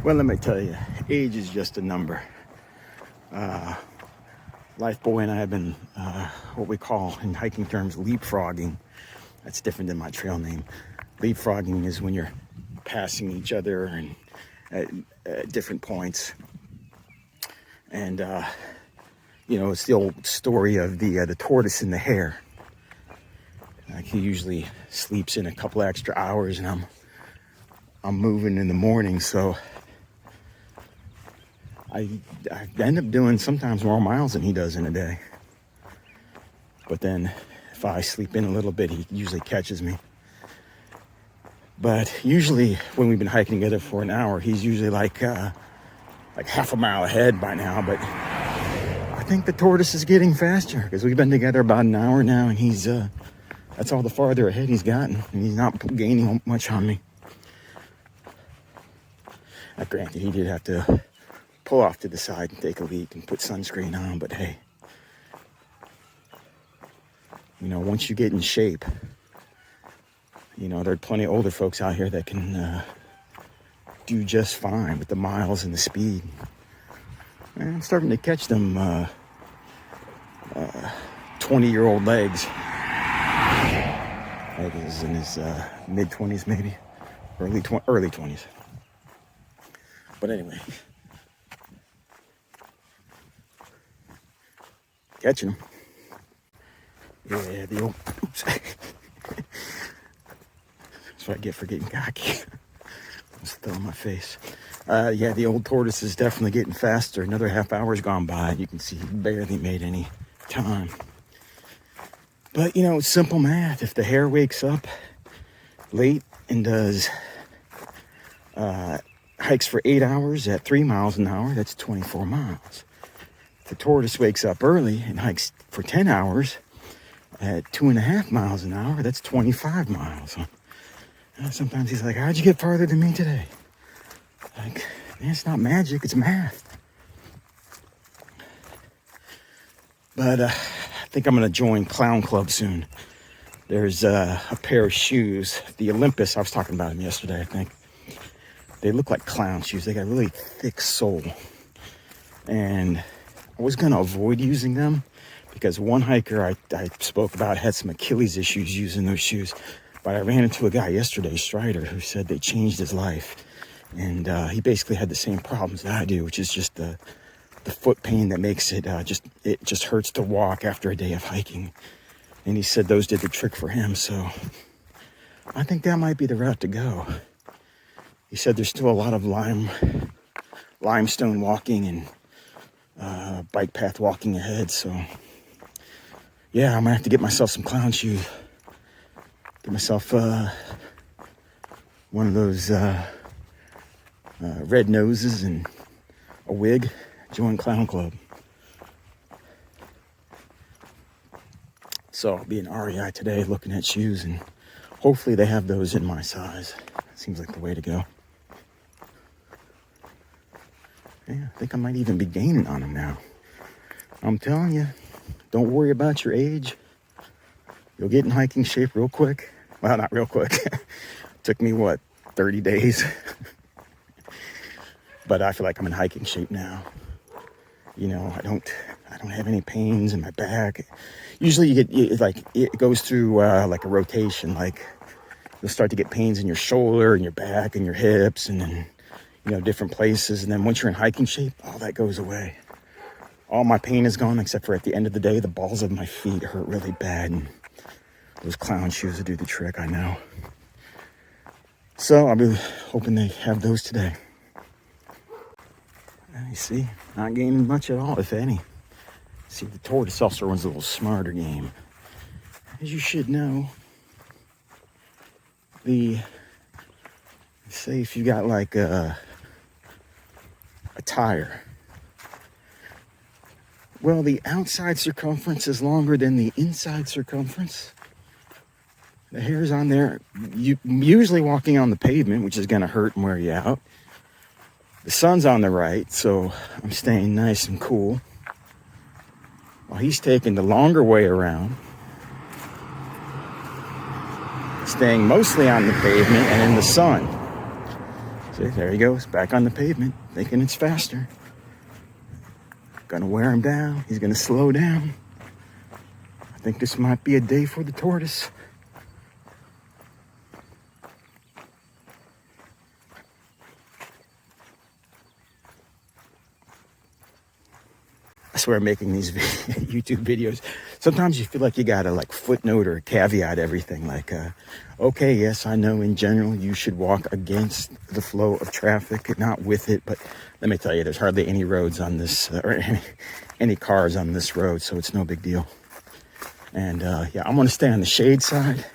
Well, let me tell you, age is just a number. Lifeboy and I have been what we call in hiking terms leapfrogging. That's different than my trail name. Leapfrogging is when you're passing each other and at different points. And it's the old story of the tortoise and the hare. Like he usually sleeps in a couple extra hours, and I'm moving in the morning, so I end up doing sometimes more miles than he does in a day. But then if I sleep in a little bit, he usually catches me. But usually when we've been hiking together for an hour, he's usually like half a mile ahead by now. But I think the tortoise is getting faster because we've been together about an hour now, and he's that's all the farther ahead he's gotten, and he's not gaining much on me. Now, granted, he did have to pull off to the side and take a leak and put sunscreen on, but hey, once you get in shape, there are plenty of older folks out here that can do just fine with the miles and the speed. And I'm starting to catch them 20-year-old legs. Like he's in his mid-20s, maybe early 20s. But anyway, catching him. Yeah, the old. Oops. That's what I get for getting cocky. I'm still in my face. The old tortoise is definitely getting faster. Another half hour's gone by. You can see he barely made any time. But, it's simple math. If the hare wakes up late and does hikes for 8 hours at 3 miles an hour, that's 24 miles. If the tortoise wakes up early and hikes for 10 hours at 2.5 miles an hour, that's 25 miles. Sometimes he's like, how'd you get farther than me today? Like, man, it's not magic, it's math. But I think I'm going to join Clown Club soon. There's a pair of shoes, the Olympus, I was talking about them yesterday, I think. They look like clown shoes. They got a really thick sole. And I was going to avoid using them because one hiker I spoke about had some Achilles issues using those shoes. But I ran into a guy yesterday, Strider, who said they changed his life. And he basically had the same problems that I do, which is just the foot pain that makes it just hurts to walk after a day of hiking. And he said those did the trick for him. So I think that might be the route to go. He said there's still a lot of limestone walking and bike path walking ahead. So yeah, I'm gonna have to get myself some clown shoes. Get myself one of those red noses and a wig. Join Clown Club. So I'll be in REI today looking at shoes, and hopefully they have those in my size. Seems like the way to go. Yeah, I think I might even be gaining on them now. I'm telling you, don't worry about your age. You'll get in hiking shape real quick. Well, not real quick. Took me, 30 days? But I feel like I'm in hiking shape now. I don't have any pains in my back. Usually it goes through like a rotation. Like you'll start to get pains in your shoulder and your back and your hips and then, different places. And then once you're in hiking shape, all that goes away. All my pain is gone, except for at the end of the day, the balls of my feet hurt really bad. And those clown shoes will do the trick, I know. So I'll be hoping they have those today. You see, not gaining much at all, if any. See, the tortoise also runs a little smarter game. As you should know, say if you got like a tire, well, the outside circumference is longer than the inside circumference. The hair's on there, usually walking on the pavement, which is going to hurt and wear you out. The sun's on the right, so I'm staying nice and cool. While he's taking the longer way around, staying mostly on the pavement and in the sun. See, there he goes, back on the pavement, thinking it's faster. Gonna wear him down. He's gonna slow down. I think this might be a day for the tortoise. I swear, making these YouTube videos, sometimes you feel like you gotta like footnote or caveat everything. Like, okay, yes, I know in general you should walk against the flow of traffic, not with it. But let me tell you, there's hardly any roads on this, or any cars on this road, so it's no big deal. And yeah, I'm gonna stay on the shade side,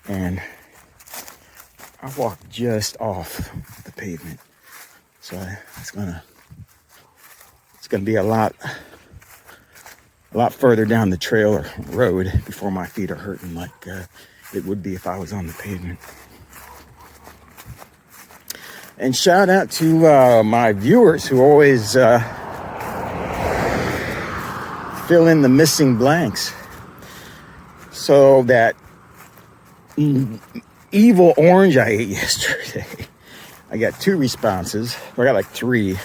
and I walk just off the pavement, so it's gonna be a lot further down the trail or road before my feet are hurting like it would be if I was on the pavement. And shout out to my viewers who always fill in the missing blanks. So that evil orange I ate yesterday, I got 2 responses. I got like 3.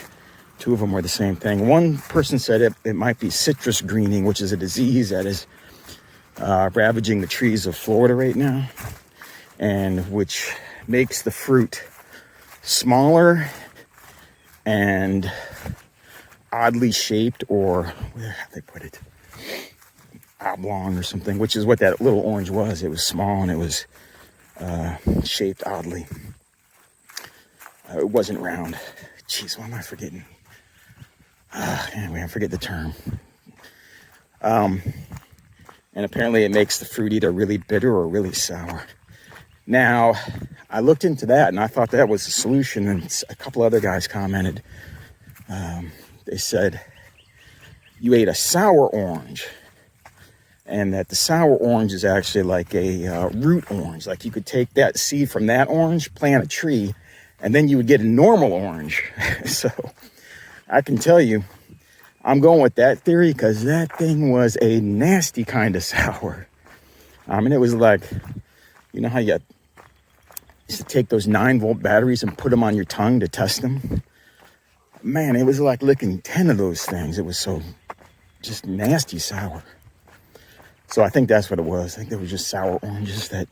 2 of them were the same thing. One person said it might be citrus greening, which is a disease that is ravaging the trees of Florida right now, and which makes the fruit smaller and oddly shaped, or where have they put it? Oblong or something, which is what that little orange was. It was small and it was shaped oddly. It wasn't round. Jeez, what am I forgetting? Anyway, I forget the term. And apparently it makes the fruit either really bitter or really sour. Now, I looked into that and I thought that was the solution, and a couple other guys commented. They said you ate a sour orange, and that the sour orange is actually like a root orange. Like you could take that seed from that orange, plant a tree, and then you would get a normal orange. So I can tell you, I'm going with that theory because that thing was a nasty kind of sour. I mean, it was like, you know how you used to take those 9-volt batteries and put them on your tongue to test them? Man, it was like licking 10 of those things. It was so just nasty sour. So I think that's what it was. I think they were just sour oranges that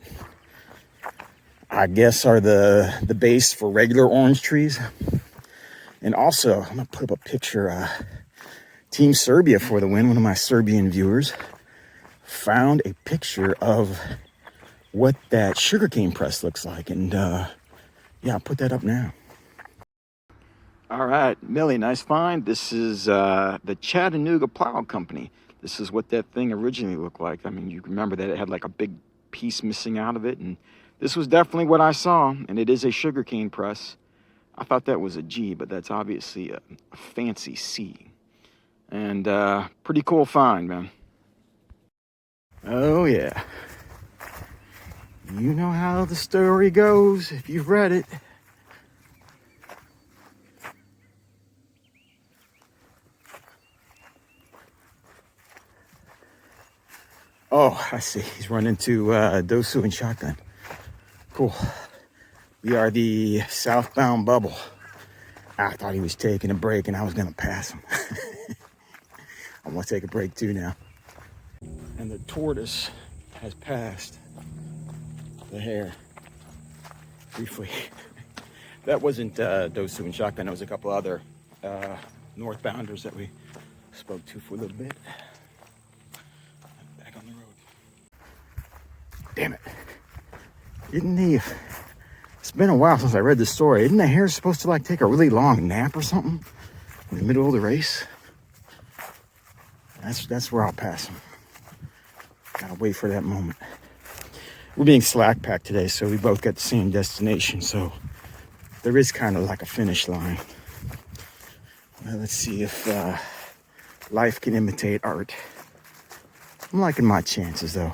I guess are the base for regular orange trees. And also, I'm going to put up a picture. Team Serbia for the win. One of my Serbian viewers found a picture of what that sugarcane press looks like. And yeah, I'll put that up now. All right, Millie, nice find. This is the Chattanooga Plow Company. This is what that thing originally looked like. I mean, you remember that it had like a big piece missing out of it. And this was definitely what I saw. And it is a sugarcane press. I thought that was a G, but that's obviously a fancy C. And pretty cool find, man. Oh, yeah. You know how the story goes if you've read it. Oh, I see. He's running to Dosu and shotgun. Cool. We are the southbound bubble. I thought he was taking a break and I was going to pass him. I'm going to take a break too now. And the tortoise has passed the hare briefly. That wasn't Dosu and shotgun. That was a couple other northbounders that we spoke to for a little bit. Back on the road. Damn it. It's been a while since I read the story. Isn't the hare supposed to like take a really long nap or something in the middle of the race? That's where I'll pass him. Gotta wait for that moment. We're being slack packed today, so we both got the same destination. So there is kind of like a finish line. Well, let's see if life can imitate art. I'm liking my chances though.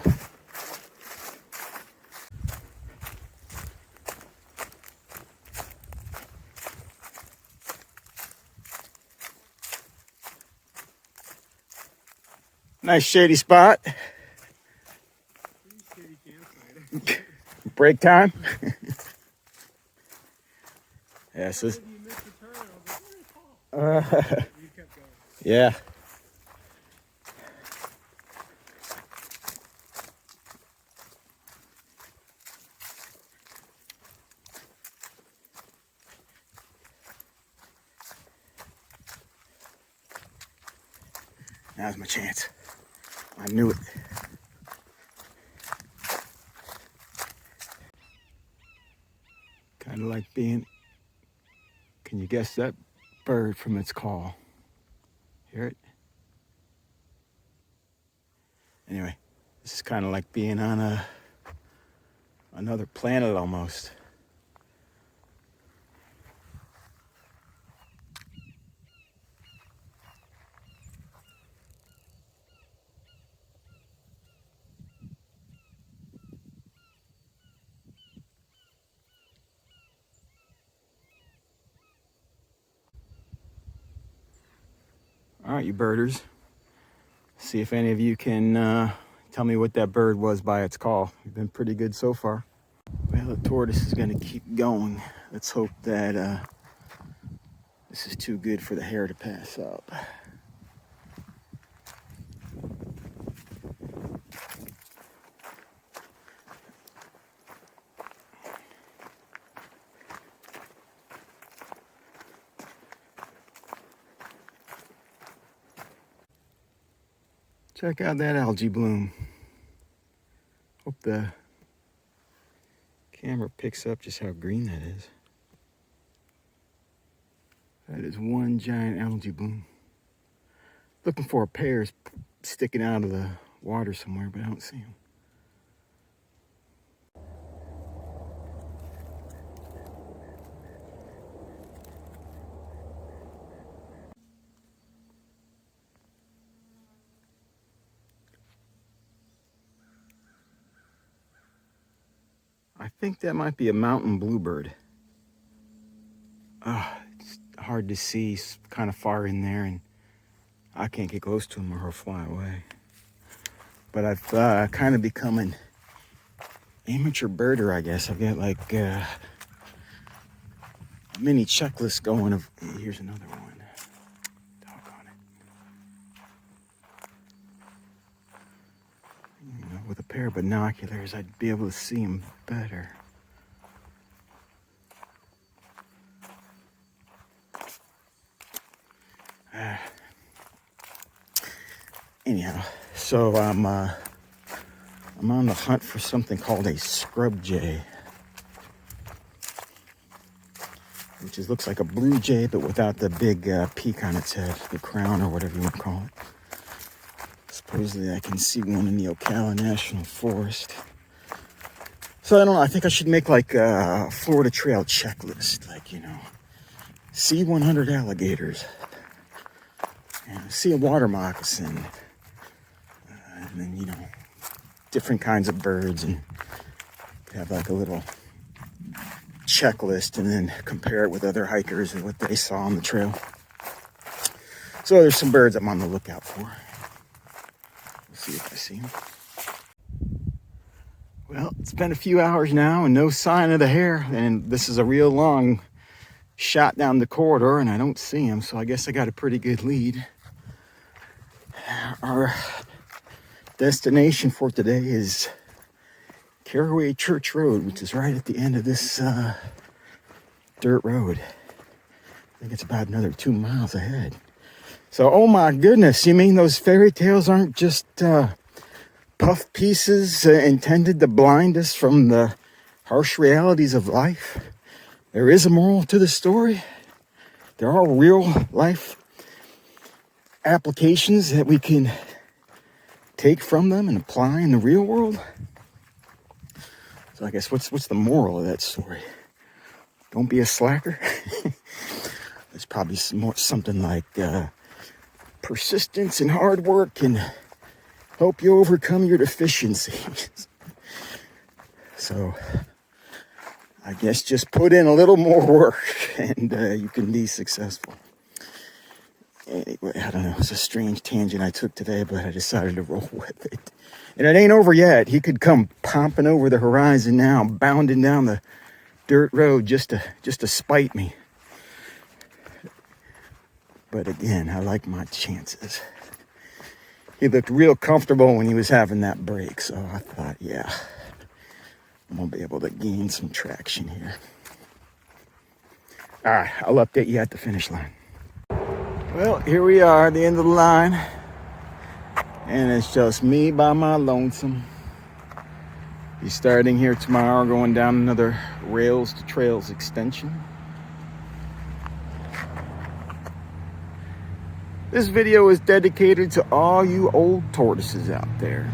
Nice shady spot. Break time. passes. You missed the turn. I was like, where's Paul? You kept going. Yeah. Now's my chance. I knew it. Kind of like being, can you guess that bird from its call? Hear it? Anyway, this is kind of like being on another planet almost. All right, you birders. See if any of you can tell me what that bird was by its call. You've been pretty good so far. Well, the tortoise is going to keep going. Let's hope that this is too good for the hare to pass up. Check out that algae bloom. Hope the camera picks up just how green that is. That is one giant algae bloom. Looking for a pair sticking out of the water somewhere, but I don't see them. I think that might be a mountain bluebird. It's hard to see, it's kind of far in there, and I can't get close to him or he'll fly away. But I've kind of become an amateur birder, I guess. I've got like a mini checklist going of, here's another one. Doggone it. You know, with a pair of binoculars, I'd be able to see him better. Anyhow, so I'm on the hunt for something called a scrub jay, which looks like a blue jay, but without the big peak on its head, the crown or whatever you want to call it. Supposedly I can see one in the Ocala National Forest. So I don't know, I think I should make like a Florida Trail checklist, like, you know, see 100 alligators, and see a water moccasin, and then, you know, different kinds of birds, and have like a little checklist and then compare it with other hikers and what they saw on the trail. So there's some birds I'm on the lookout for. We'll see if I see them. Well, it's been a few hours now and no sign of the hare, and this is a real long shot down the corridor and I don't see him, so I guess I got a pretty good lead. Our destination for today is Caraway Church Road, which is right at the end of this dirt road. I think it's about another 2 miles ahead. So, oh my goodness, you mean those fairy tales aren't just puff pieces intended to blind us from the harsh realities of life? There is a moral to the story. There are real life applications that we can take from them and apply in the real world. So I guess what's the moral of that story? Don't be a slacker. There's probably something like persistence and hard work can help you overcome your deficiencies. So I guess just put in a little more work and you can be successful. Anyway, I don't know, it's a strange tangent I took today, but I decided to roll with it. And it ain't over yet. He could come pomping over the horizon now, bounding down the dirt road just to spite me. But again, I like my chances. He looked real comfortable when he was having that break. So I thought, yeah, I'm going to be able to gain some traction here. All right, I'll update you at the finish line. Well, here we are at the end of the line. And it's just me by my lonesome. Be starting here tomorrow, going down another Rails to Trails extension. This video is dedicated to all you old tortoises out there.